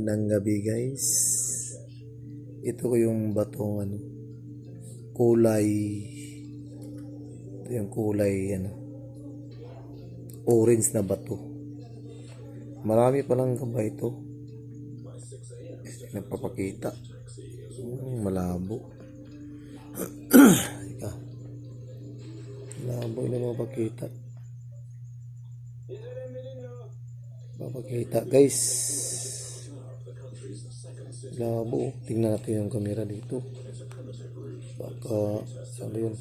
Magandang gabi guys. Ito ko yung batong kulay. Ito yung kulay orange na bato. Marami palang gabay ito. Nagpapakita. Malabo. Malabo na mapakita. Papakita guys. Labo. Tingnan natin yung camera dito. Baka saan yun?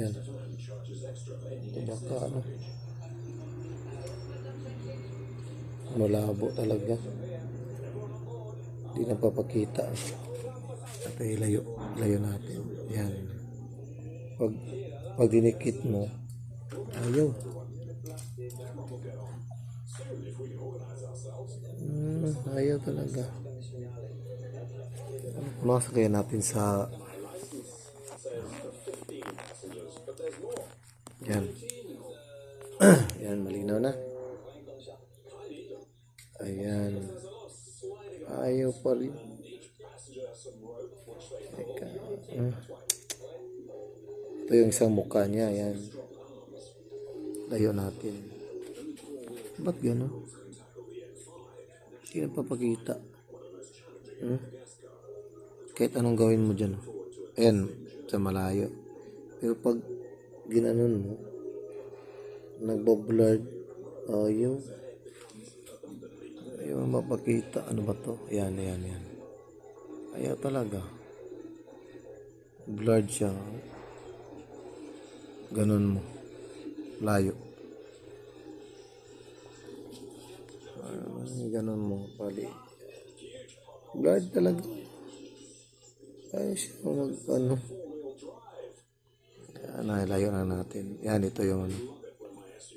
Yan. Ito baka malabo talaga. Hindi napapakita. At ilayo natin. Yan. Pag dinikit mo, ayaw. Ayaw talaga. Masakay natin sa yan. Yan, malinaw na. Ayan. Ayaw pa rin. Ito yung isang mukha niya. Ayan. Layo natin. Ba't gano'n? Hindi napapakita. Kahit anong gawin mo dyan. Ayan, sa malayo. Pero pag ginanon mo, nagbablurred, ayaw mapakita. Ano ba to? Ayan. Ayaw talaga. Blurred siya. Ganon mo. Layo. Ganon mo. Pali. Blurred talaga. Ayaw siya layo na natin. Yan, ito yung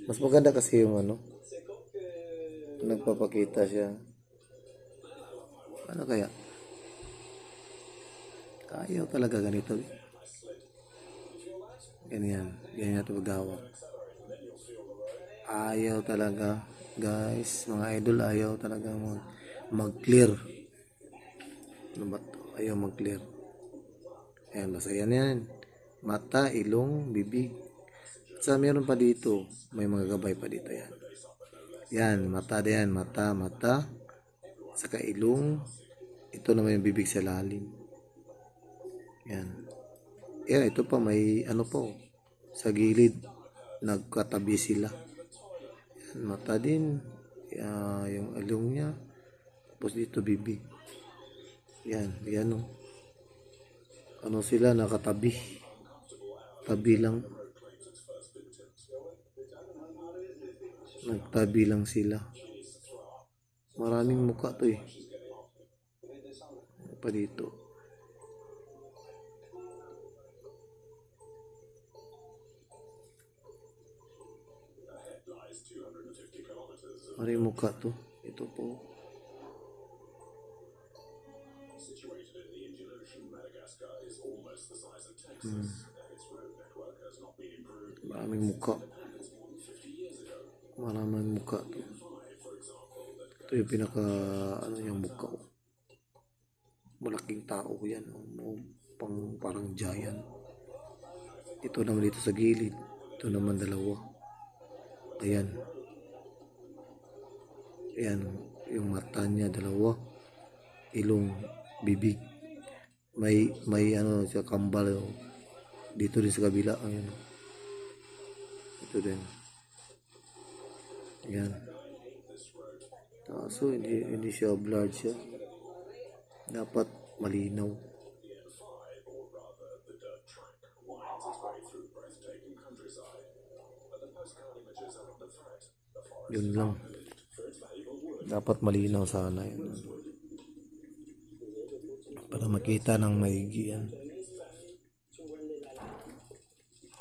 mas maganda kasi yung nagpapakita siya. Ano kaya? Ayaw talaga ganito. Ganyan ito magawak. Ayaw talaga. Guys, mga idol, ayaw talaga mag-clear. Ano ba ito? Ayaw mag-clear. Ayan, basta yan. Mata, ilong, bibig. At sa meron pa dito, may mga gabay pa dito yan. Yan, mata din. Mata. Saka ilong. Ito naman yung bibig sa lalim. Yan. Yan, ito pa may po. Sa gilid, nagkatabi sila. Yan, mata din. Yan, yung ilong niya. Tapos dito bibig. Yan. Sila nakatabi. Tabi lang. Nagtabi lang sila. Maraming mukha to pa dito. Maraming mukha to. Ito po. Maraming mukha to. Ito yung pinaka yung mukha ko. Malaking tao yan. Parang giant. Ito naman dito sa gilid. Ito naman dalawa. Ayan. Yung mata niya dalawa. Ilong, bibig. May siya kambal. Dito din sa kabila. Ayan. Ito din. Ayan. So hindi siya blurred siya. Dapat malinaw. Yun lang. Dapat malinaw sana yun. Para makita ng maigi yan.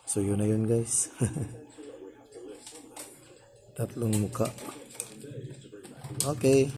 So yun na yun guys. Tatlong muka. Okay.